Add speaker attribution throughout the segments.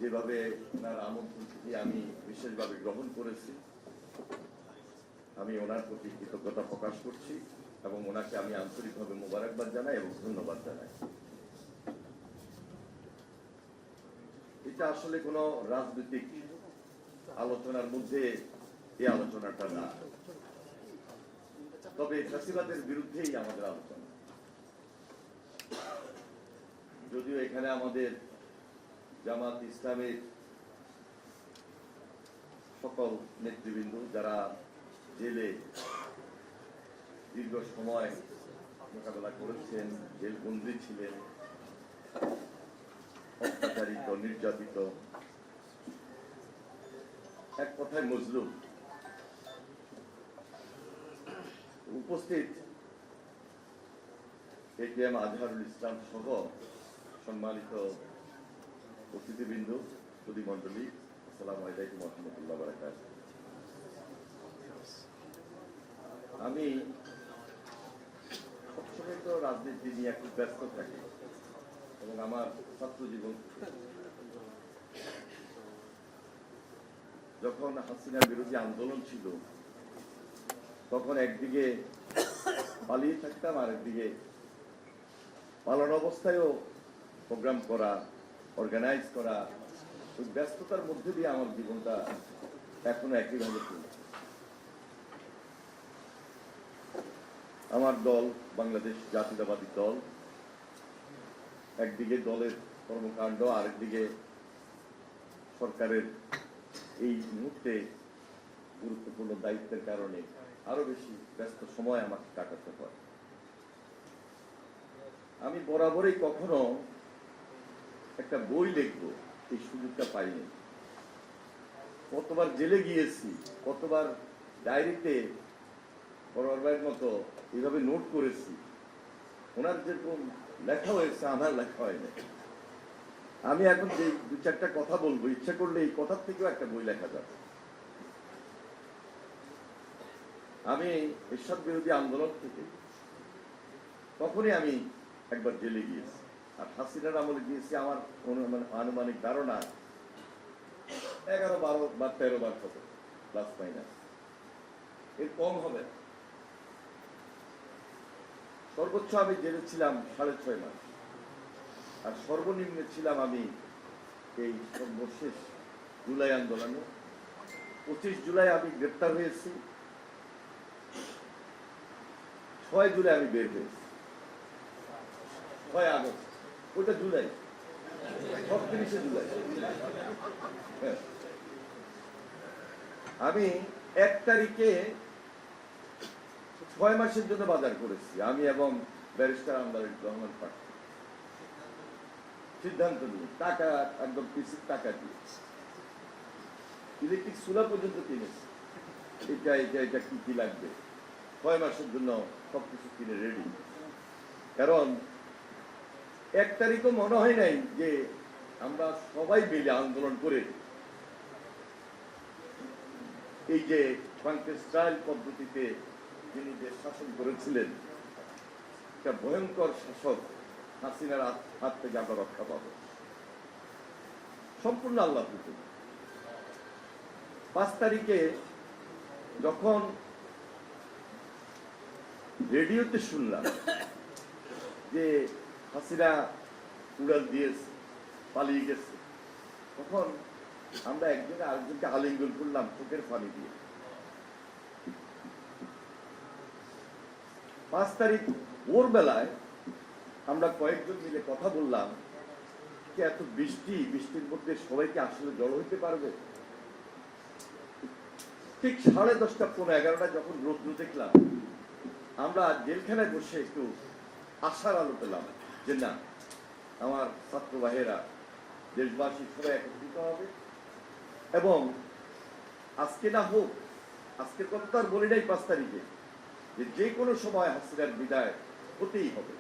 Speaker 1: যেভাবে ওনার আমন্ত্রণটি আমি বিশেষভাবে গ্রহণ করেছি, আমি ওনার প্রতি কৃতজ্ঞতা প্রকাশ করছি এবং ওনাকে আমি আন্তরিকভাবে মোবারকবাদ জানাই এবং ধন্যবাদ জানাই। এটা আসলে কোনো রাজনৈতিক আলোচনার মধ্যে এই আলোচনাটা না, তবে ফ্যাসিবাদের বিরুদ্ধেই আমাদের আলোচনা। যদিও এখানে আমাদের জামাত ইসলামের সকল নেতৃবৃন্দ যারা জেলে দীর্ঘ সময় মোকাবেলা করেছেন, জেলবন্দি ছিলেন, অত্যাচারিত, নির্যাতিত, এক কথায় মজলুম, উপস্থিত এটিএম আজহারুল ইসলাম সহ সম্মানিত অতিথিবৃন্দ, সুধীমণ্ডলী, আসসালামু আলাইকুম ওয়া রাহমাতুল্লাহি ওয়া বারাকাতুহু। আমি সবসময় তো রাজনীতি নিয়ে একটু ব্যস্ত থাকি এবং আমার ছাত্র জীবন যখন হাসিনা বিরোধী আন্দোলন ছিল তখন একদিকে পালিয়ে থাকতাম, আর একদিকে পালানো অবস্থায়ও প্রোগ্রাম করা, অর্গানাইজ করা, ওই ব্যস্ততার মধ্যে দিয়ে আমার জীবনটা এখনো একইভাবে চলছে। আমার দল বাংলাদেশ জাতীয়তাবাদী দল, একদিকে দলের কর্মকাণ্ড, আরেকদিকে সরকারের এই মুহূর্তে গুরুত্বপূর্ণ দায়িত্বের কারণে আরো বেশি ব্যস্ত সময় আমাকে কাটাতে হয়। আমি বরাবরই কখনো একটা বই লিখবো এই সুযোগটা পাইনি। কতবার জেলে গিয়েছি, কতবার ডায়েরিতে বরাবরের মতো এইভাবে নোট করেছি। ওনার যেরকম লেখা হয়েছে আমার লেখা হয়নি। আমি এখন যে দু চারটা কথা বলবো, ইচ্ছা করলে এই কথার থেকেও একটা বই লেখা যাবে। আমি এরশাদ বিরোধী আন্দোলন থেকে তখনই আমি একবার জেলে গিয়েছি, আর হাসিনার আমলে গিয়েছি আমার আনুমানিক ধারণা 11, 12 বা 13 বার কত, প্লাস মাইনাস, এর কম হবে। সর্বোচ্চ আমি জেলে ছিলাম 6.5 মাস, আর সর্বনিম্ন ছিলাম আমি এই সর্বশেষ জুলাই আন্দোলনে। 25 জুলাই আমি গ্রেপ্তার হয়েছি, 6 জুলাই আমি বের হয়েছি, 6 আগস্ট, ওইটা জুলাই, 30 জুলাই। আমি 1 তারিখে 6 মাসের জন্য বাজার করেছি, আমি এবং ব্যারিস্টার আমদার রহমান পাঠক সিদ্ধান্ত নিয়ে, টাকা একদম পিসির টাকা দিয়ে ইলেকট্রিক চুলা পর্যন্ত কিনেছি। এটা কি কি লাগবে 6 মাসের জন্য সবকিছু কিনে রেডি। কারণ 1 তারিখও মনে হয় নাই যে আমরা সবাই মিলে আন্দোলন করে এই যে ফ্রাঙ্কেনস্টাইন পদ্ধতিতে যিনি দেশ শাসন করেছিলেন, একটা ভয়ঙ্কর শাসক হাসিনার হাত থেকে আমরা রক্ষা পাবো। সম্পূর্ণ আল্লাহ হুকুম। 5 তারিখে যখন রেডিওতে শুনলাম যে হাসিনা উড়াল দিয়েছে, পালিয়ে গেছে, তখন আমরা একজনে আরেকজনকে আলিঙ্গন করলাম চোখের পানি দিয়ে। 5 তারিখ ভোরবেলায় আমরা কয়েকজন মিলে কথা বললাম যে এত বৃষ্টির মধ্যে সবাইকে আসলে জড়ো হইতে পারবে? ঠিক 10:30, 11টা যখন রোদ্র দেখলাম, আমরা জেলখানায় বসে একটু আশার আলো পেলাম যে না, আমার ছাত্র ভাইয়েরা, দেশবাসী সবাই একত্রিত হবে এবং আজকে না হোক, আজকের কথা তো আর বলি নাই 5 তারিখে, যে কোনো সময় হাসিনার বিদায় হতেই হবে,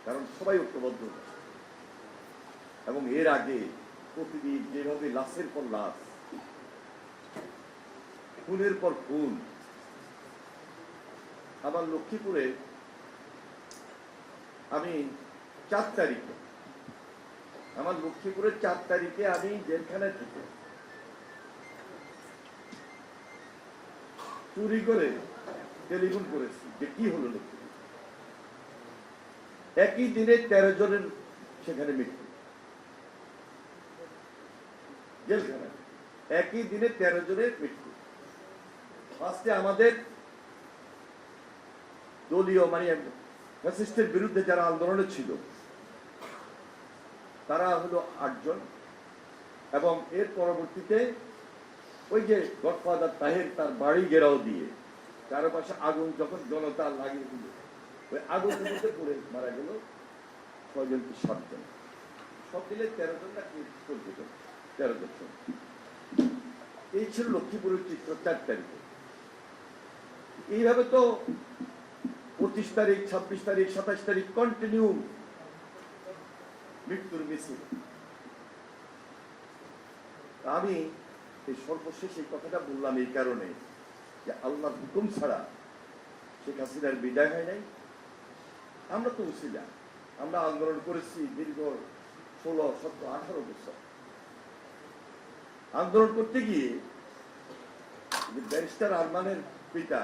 Speaker 1: কারণ সবাই ঐক্যবদ্ধ। এবং এর আগে প্রতিদিন যেভাবে লাশের পর লাশ, খুনের পর খুন, আমার লক্ষ্মীপুরে আমি 4 তারিখে আমার লক্ষ্মীপুরের 4 তারিখে আমি জেলখানায় থেকে চুরি করে টেলিফোন করেছি যে কি হলো লক্ষ্মীপুর। একই দিনে 13 জনের সেখানে মৃত্যু জেলখানায়, একই দিনে 13 জনের মৃত্যু। ফার্স্টে আমাদের দলীয় মানে ফ্যাসিস্টের বিরুদ্ধে যারা আন্দোলনে ছিল তারা হলো 8 জন, এবং এর পরবর্তীতে ওই যে গডফাদার তাহের তার বাড়ি ঘেরাও দিয়ে চারপাশে আগুন যখন জনতা লাগিয়ে দিল, ওই আগুনের মধ্যে পড়ে মারা গেল 6 জন কি 7 জন, সব মিলে 13 জন না 14 জন, 13 জন। এই ছিল লক্ষ্মীপুরের চিত্র 4 তারিখে। এইভাবে তো 25 তারিখ, 26 তারিখ, 27 তারিখ কন্টিনিউ মৃত্যুর মিছিল। আমি এই সর্বশেষ এই কথাটা বললাম এই কারণে যে আল্লাহর হুকুম ছাড়া শেখ হাসিনার বিদায় হয় নাই। আমরা তো উছিলা, আমরা আন্দোলন করেছি দীর্ঘ 16, 17, 18 বছর। আন্দোলন করতে গিয়ে ব্যারিস্টার আরমানের পিতা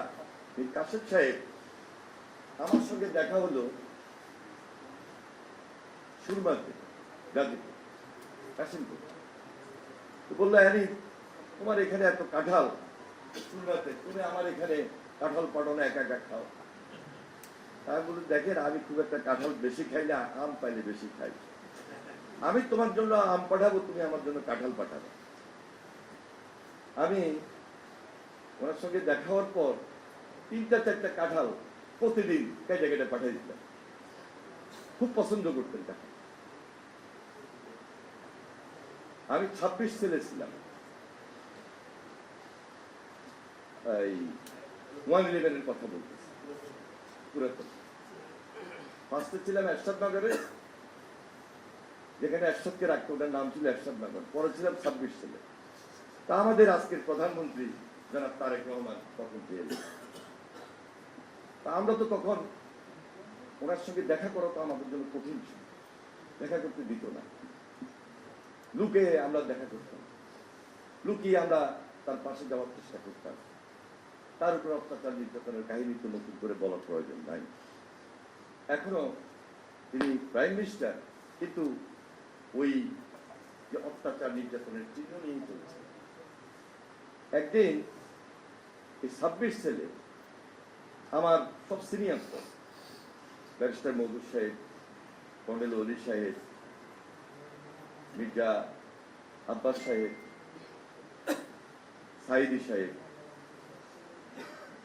Speaker 1: কাশেম সাহেব আমার সঙ্গে দেখা হলো সুরমাতে গাজীপুর কাশিমপুর। বললো হ্যাঁ তোমার এখানে এত কাঁঠাল সুরমাতে, তুমি আমার এখানে কাঁঠাল পাঠো না, একা একা খাও। আমি বলি দেখেন আমি খুব একটা কাঁঠাল বেশি খাই না, আম পাইলে বেশি খাই। আমি তোমার জন্য আম পাঠাবো, তুমি আমার জন্য কাঁঠাল পাঠাবো। আমি ওনার সঙ্গে দেখা হওয়ার পর 3-4টা কাঁঠাল প্রতিদিন কেটে কেটে পাঠিয়ে দিতাম। খুব পছন্দ করতেন কাঁঠাল। আমি 26 ছেলে ছিলাম, এই 111-এর কথা বলতেছি, পুরাতন। ফার্স্টে ছিলাম এরশাদ নগরে, যেখানে এরশাদকে রাখতো, ওটার নাম ছিল এরশাদ নগর। পরে ছিলাম 26 ছেলে। তা আমাদের আজকের প্রধানমন্ত্রী জনাব তারেক রহমান তখন পেয়ে গেল। তা আমরা তো তখন ওনার সঙ্গে দেখা করা তো আমাদের জন্য কঠিন ছিল, দেখা করতে দিত না। লুকে আমরা দেখা করতাম, লুকিয়ে আমরা তার পাশে যাওয়ার চেষ্টা করতাম। তার উপর অত্যাচার নির্যাতনের কাহিনী তো নতুন করে বলার প্রয়োজন নাই। এখনো তিনি প্রাইম মিনিস্টার, কিন্তু ওই যে অত্যাচার নির্যাতনের চিহ্ন নিয়েই চলছে। একদিন এই 26 ছেলে আমার সব সিনিয়র ব্যারিস্টার মজুর সাহেব, কর্নেল অলি সাহেব, মির্জা আব্বাস সাহেব, সাইদি সাহেব,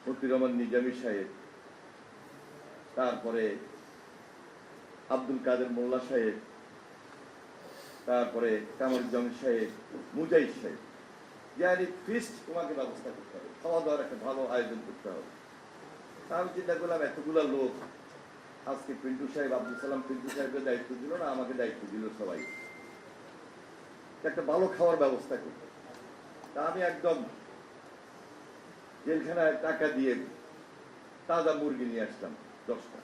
Speaker 1: মতিউর রহমান নিজামী সাহেব, তারপরে আব্দুল কাদের মোল্লা সাহেব, তারপরে কামরুজ্জামান সাহেব, মুজাহিদ সাহেব, যে ফিস্ট তোমাকে ব্যবস্থা করতে হবে, খাওয়া দাওয়ার একটা ভালো আয়োজন করতে হবে। আমি চিন্তা করলাম এতগুলা লোক, আজকে পিন্টু সাহেব, আব্দুল সালাম পিন্টু সাহেবের দায়িত্ব দিল না, আমাকে দায়িত্ব দিল সবাই, একটা ভালো খাওয়ার ব্যবস্থা করতে। তা আমি একদম জেলখানায় টাকা দিয়ে তাজা মুরগি নিয়ে আসলাম 10টা।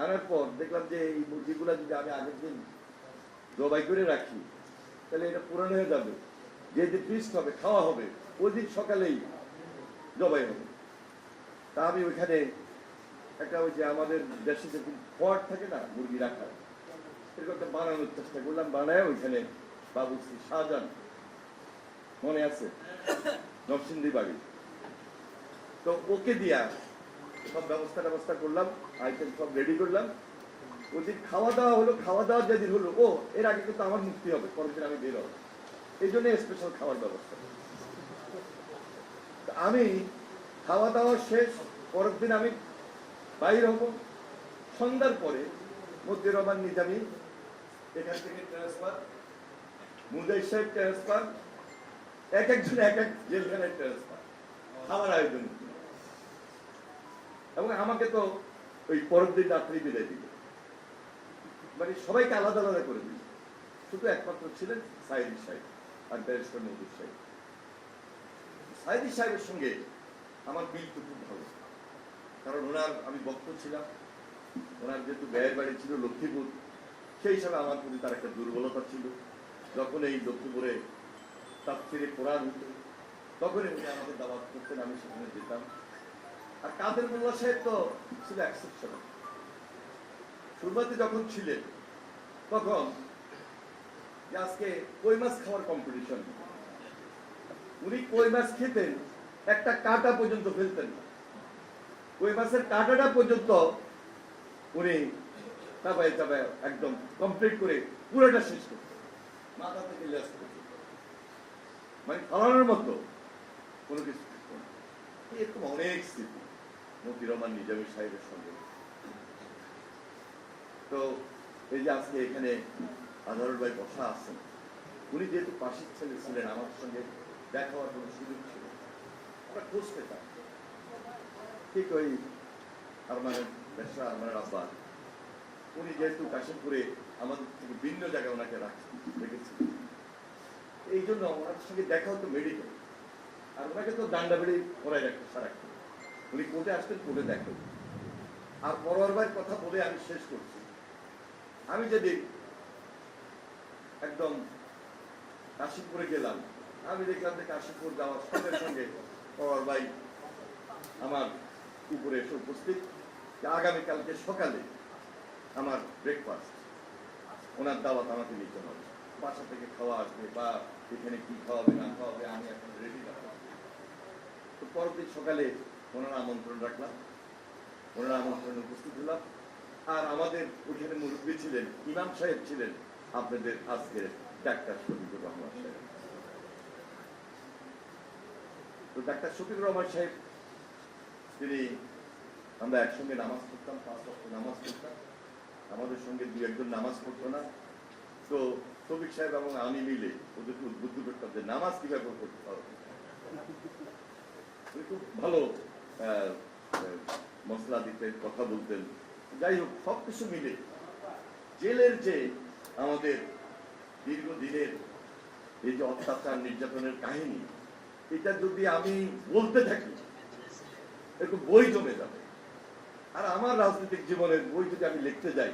Speaker 1: আনার পর দেখলাম যে এই মুরগিগুলা যদি আমি আগের দিন জবাই করে রাখি তাহলে এটা পুরানো হয়ে যাবে, যেদিন ফিস্ট হবে, খাওয়া হবে, ওই দিন সকালেই জবাই হবে। তা আমি ওইখানে একটা ওই যে আমাদের দেশে যে ফট থাকে না মুরগি রাখার, এরকম একটা বানানোর চেষ্টা করলাম। বানায় ওইখানে বাবু শ্রী শাহজাহান, মনে আছে, নরসিংদী বাড়ি, তো ওকে দিয়া সব ব্যবস্থা করলাম, আইটেম সব রেডি করলাম। ওই দিন খাওয়া দাওয়া হলো। খাওয়া দাওয়া যেদিন হলো, ও এর আগে কিন্তু আমার মুক্তি হবে, পরের দিন আমি বের হবো, এই জন্য স্পেশাল খাওয়ার ব্যবস্থা। আমি খাওয়া দাওয়া শেষ, পরের দিন আমি বাইর হব। সন্ধ্যার পরে মতিউর রহমান নিজামী এখান থেকে ট্রান্সফার, মুজাহিদ সাহেব ট্রান্সফার, এক একজন এক এক জেলখানায় ট্রান্সফার, খাবার আয়োজন। এবং আমাকে তো ওই পরের দিন রাত্রি বিদায় দিল, মানে সবাইকে আলাদা আলাদা করে দিল। শুধু একমাত্র ছিলেন সাইদি সাহেব আর ব্যারিস্টার মজুর সাহেব। সাইদি সাহেবের সঙ্গে আমার মিল তো খুব ভালো, কারণ ওনার আমি বক্ত ছিলাম। ওনার যেহেতু ব্যয়ের বাড়ি ছিল লক্ষ্মীপুর, সেই হিসাবে আমার প্রতি তার একটা দুর্বলতা ছিল। যখন এই লক্ষ্মীপুরে তাফসিরে কোরআন হতো তখনই উনি আমাদের দাওয়াত করতেন, আমি সেখানে যেতাম। আর কাদের মোল্লা সাহেব তো ছিল এক্সেপশনাল। শুরুতে যখন ছিলেন তখন আজকে কই মাছ খাওয়ার কম্পিটিশন, উনি কই মাছ খেতেন, একটা কাঁটা পর্যন্ত ফেলতেন না। কই মাছের কাঁটাটা পর্যন্ত উনি চাপায় চাপায় একদম কমপ্লিট করে পুরোটা শেষ করতেন, মাথা থেকে লেস করতেন, মানে খাওয়ানোর মতো কোনো কিছু থাকতো না। এরকম অনেক স্মৃতি মতিউর রহমান নিজামী সাহেবের সঙ্গে। তো এই যে আজকে এখানে আজহারুল ভাই বসা আছেন, উনি যেহেতু পাশের ছেলে ছিলেন, আমার সঙ্গে দেখা হওয়ার কোনো সুযোগ ছিল, আমরা খোঁজ পেতাম। ঠিক ওই আরমানের ব্যবসা, আরমানের আব্বা, উনি যেহেতু কাশিমপুরে আমাদের থেকে ভিন্ন জায়গায় ওনাকে রেখেছি, এই জন্য ওনার সঙ্গে দেখা হতো মেডিকেল। আর ওনাকে তো ডান্ডাবেড়ি করাই রাখতো সারাক্ষণ। উনি কোর্টে আসতেন, কোর্টে দেখেন। আর পরোয়ার ভাইয়ের কথা বলে আমি শেষ করছি। আমি যেদিন একদম কাশিমপুরে গেলাম, আমি দেখলাম যে কাশিমপুর যাওয়ার সঙ্গে সঙ্গে পরোয়ার ভাই আমার উপরে এসে উপস্থিত, যে আগামীকালকে সকালে আমার ব্রেকফাস্ট, ওনার দাওয়াত আমাকে নিতে হবে, বাসা থেকে খাওয়া আসবে বা এখানে কি খাওয়াবে না খাওয়াবে আমি এখন রেডি রাখলাম। তো পরের দিন সকালে ওনারা আমন্ত্রণ রাখলাম, ওনারা আমন্ত্রণে উপস্থিত হলাম। আর আমাদের ওখানে মুরব্বী ছিলেন, ইমাম সাহেব ছিলেন আপনাদের আজকে ডাক্তার শফিকুর রহমান সাহেব। তো ডাক্তার শফিকুর রহমান সাহেব, তিনি, আমরা একসঙ্গে নামাজ পড়তাম, 5 ওয়াক্ত নামাজ পড়তাম, আমাদের সঙ্গে 2-1 জন নামাজ পড়তো না। তো শফিক সাহেব এবং আমি মিলে ওদেরকে উদ্বুদ্ধ করতাম যে নামাজ কিভাবে পড়তে পারো। খুব ভালো মশলা দিতেন, কথা বলতেন। যাই হোক, সবকিছু মিলে জেলের যে আমাদের দীর্ঘদিনের এই যে অত্যাচার নির্যাতনের কাহিনী, এটা যদি আমি বলতে থাকি একটু বই জমে যাবে। আর আমার রাজনৈতিক জীবনের বই যদি আমি লিখতে যাই,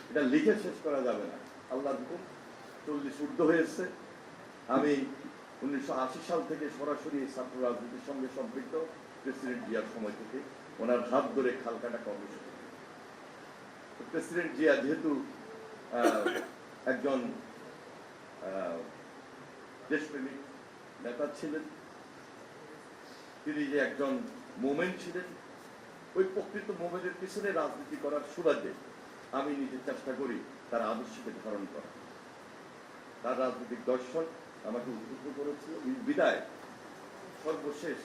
Speaker 1: এটা লিখে শেষ করা যাবে না। আল্লাহর হুকুম 40 ঊর্ধ্ব হয়েছে। আমি 1980 সাল থেকে সরাসরি ছাত্র রাজনীতির সঙ্গে সম্পৃক্ত, প্রেসিডেন্ট জিয়ার সময় থেকে ওনার হাত ধরে খালকাটা কর্মসূচি। প্রেসিডেন্ট জিয়া যেহেতু একজন দেশপ্রেমিক নেতা ছিলেন, তিনি যে একজন মোমেন্ট ছিলেন, ওই প্রকৃত মোমেন্টের পিছনে রাজনীতি করার সুবাদে আমি নিজে চেষ্টা করি তার আদর্শকে ধারণ করা। তার রাজনৈতিক দর্শন আমাকে উদ্বুদ্ধ করেছিল। বিদায় সর্বশেষ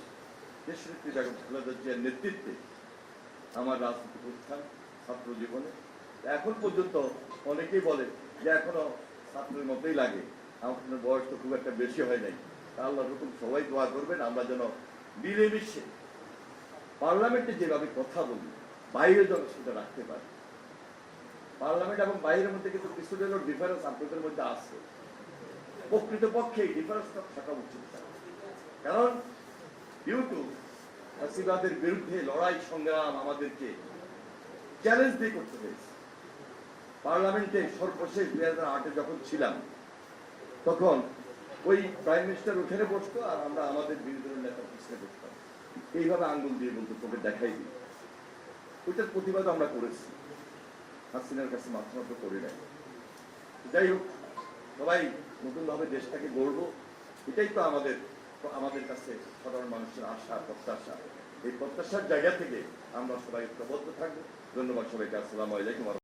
Speaker 1: দেশনেত্রী বেগম খালেদা জিয়ার নেতৃত্বে আমার রাজনৈতিক উত্থান ছাত্র জীবনে। এখন পর্যন্ত অনেকেই বলে যে এখনো ছাত্রের মতোই লাগে, আমার বয়স তো খুব একটা বেশি হয় নাই। আল্লাহর হুকুম সবাই দোয়া করবেন, আমরা যেন মিলেমিশে পার্লামেন্টে যেভাবে কথা বলি, বাইরে যেন সেটা রাখতে পারি। পার্লামেন্ট এবং বাইরের মধ্যে কিন্তু কিছু ডিফারেন্স আপনাদের মধ্যে আছে, প্রকৃতপক্ষে এই ডিফারেন্সটা থাকা উচিত। কারণ ইউটিউব ফ্যাসিবাদের বিরুদ্ধে লড়াই সংগ্রাম আমাদেরকে চ্যালেঞ্জ দিয়ে করতে হয়েছে। পার্লামেন্টে সর্বশেষ 2008-এ যখন ছিলাম, তখন ওই প্রাইম মিনিস্টার ওখানে বসতো আর আমরা আমাদের বিরোধী দলের নেতা পিছনে বসতাম, এইভাবে আঙ্গুল দিয়ে বলতো তোকে দেখাই দিই। ওইটার প্রতিবাদ আমরা করেছি, হাসিনার কাছে মাথা নত করি নাই। যাই হোক, সবাই নতুনভাবে দেশটাকে গড়ব, এটাই তো আমাদের কাছে সাধারণ মানুষের আশা প্রত্যাশা। এই প্রত্যাশার জায়গা থেকে আমরা সবাই ঐক্যবদ্ধ থাকবো। ধন্যবাদ সবাইকে। আসসালামু আলাইকুম।